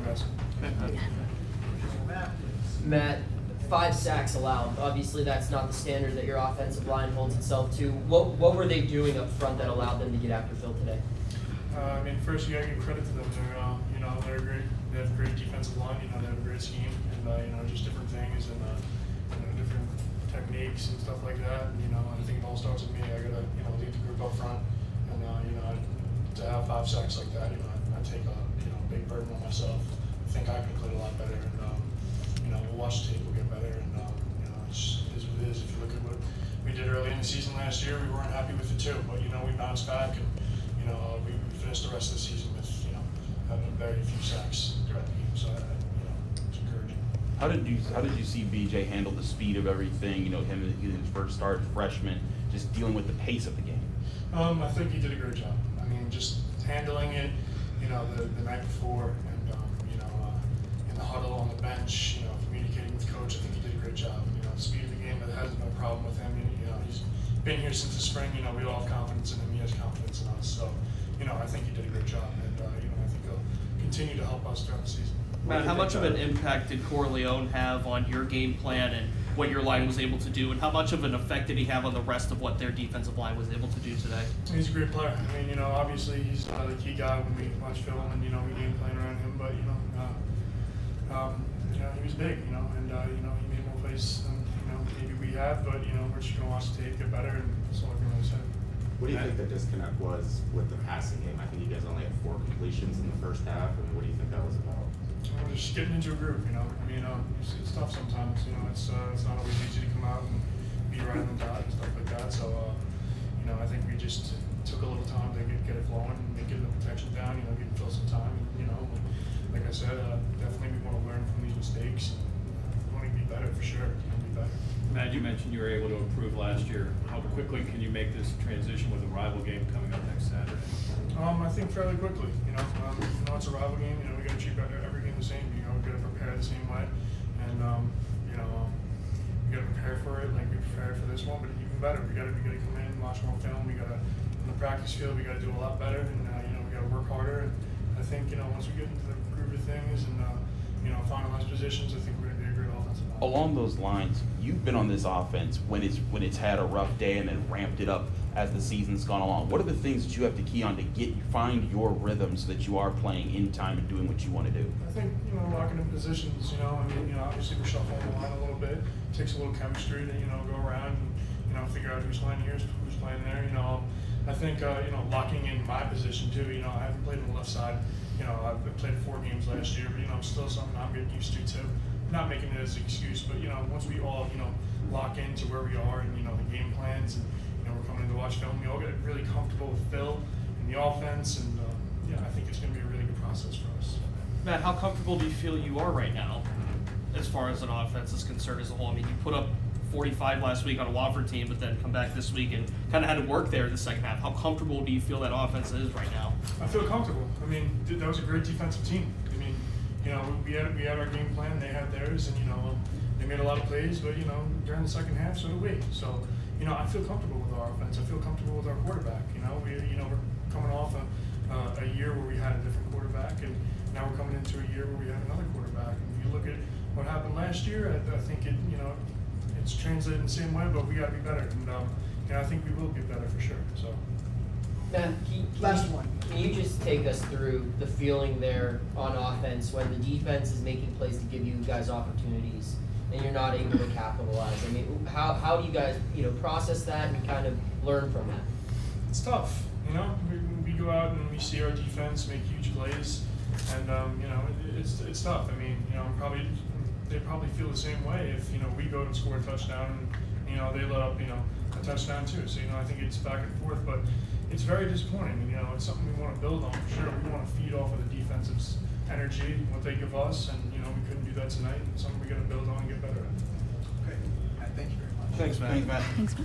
guys. Matt, 5 sacks allowed. Obviously, that's not the standard that your offensive line holds itself to. What were they doing up front that allowed them to get after Phil today? I mean, first you gotta give credit to them. They're great. They have a great defensive line. They have a great scheme, and just different things and different techniques and stuff like that. And I think it all starts with me. I gotta lead the group up front, and to have 5 sacks like that, I take a big burden on myself. I think I could play a lot better, and we'll watch the tape, we'll get better, and it is what it is. If you look at what we did early in the season last year, we weren't happy with it too, but we bounced back, and we finished the rest of the season with having very few sacks throughout the game. So it's encouraging. How did you see BJ handle the speed of everything? Him in his first start, freshman, just dealing with the pace of the game. I think he did a great job. I mean, just handling it, the night before, and in the huddle on the bench, communicating with coach. I think he did a great job. The speed of the game, that has no problem with him. He's been here since the spring. We all have confidence in him. He has confidence in us. So, I think he did a great job, and I think he'll continue to help us throughout the season. Matt, how much of an impact did Corleone have on your game plan and what your line was able to do, and how much of an effect did he have on the rest of what their defensive line was able to do today? He's a great player. I mean, obviously he's the key guy when we watch film, and we game plan around him. But he was big, and he made more plays than maybe we have. But we're just gonna watch the tape, get better, and that's all I can really say. What do you think the disconnect was with the passing game? I think you guys only had 4 completions in the first half. I mean, what do you think that was about? We're just getting into a groove, I mean, it's tough sometimes. It's not always easy to come out and be right on the dot and stuff like that. So, I think we just took a little time to get it flowing and get the protection down. Give Phil some time. And, like I said, definitely we want to learn from these mistakes. We want to be better for sure. Be better. Matt, you mentioned you were able to improve last year. How quickly can you make this transition with a rival game coming up next Saturday? I think fairly quickly. It's a rival game. We got to treat every game the same. We got to prepare the same way, and we got to prepare for it like we prepared for this one, but even better. We got to come in, watch more film. We got to in the practice field. We got to do a lot better, and we got to work harder. And I think once we get into the groove of things and finalize positions, I think we're going to be a great offensive line. Along those lines, you've been on this offense when it's had a rough day and then ramped it up as the season's gone along. What are the things that you have to key on to find your rhythm so that you are playing in time and doing what you want to do? I think locking in positions. Obviously we shuffle the line a little bit. It takes a little chemistry to go around and figure out who's playing here, who's playing there. I think locking in my position too. I haven't played on the left side. I've played 4 games last year, but I'm still something I'm getting used to too. Not making it as an excuse, but once we all lock into where we are and the game plans and we're coming in to watch film, we all get really comfortable with Phil and the offense, and I think it's going to be a really good process for us. Matt, how comfortable do you feel you are right now as far as an offense is concerned as a whole? I mean, you put up 45 last week on a Wofford team, but then come back this week and kind of had to work there in the second half. How comfortable do you feel that offense is right now? I feel comfortable. I mean, that was a great defensive team. I mean, we had our game plan, they had theirs, and they made a lot of plays, but during the second half, so did we. So I feel comfortable with our offense. I feel comfortable with our quarterback. We're coming off a year where we had a different quarterback, and now we're coming into a year where we have another quarterback. And if you look at what happened last year, I think it's translated in the same way, but we got to be better, and I think we will get better for sure. So. Matt, can you just take us through the feeling there on offense when the defense is making plays to give you guys opportunities and you're not able to capitalize? I mean, how do you guys process that and kind of learn from that? It's tough. We go out and we see our defense make huge plays, and it's tough. I mean, they probably feel the same way if we go and score a touchdown and they let up a touchdown too. So I think it's back and forth, but it's very disappointing. It's something we want to build on for sure. We want to feed off of the defensive's energy, what they give us, and we couldn't do that tonight. It's something we got to build on and get better at. Okay. Thank you very much. Thanks, Matt. Thanks, Matt. Thanks.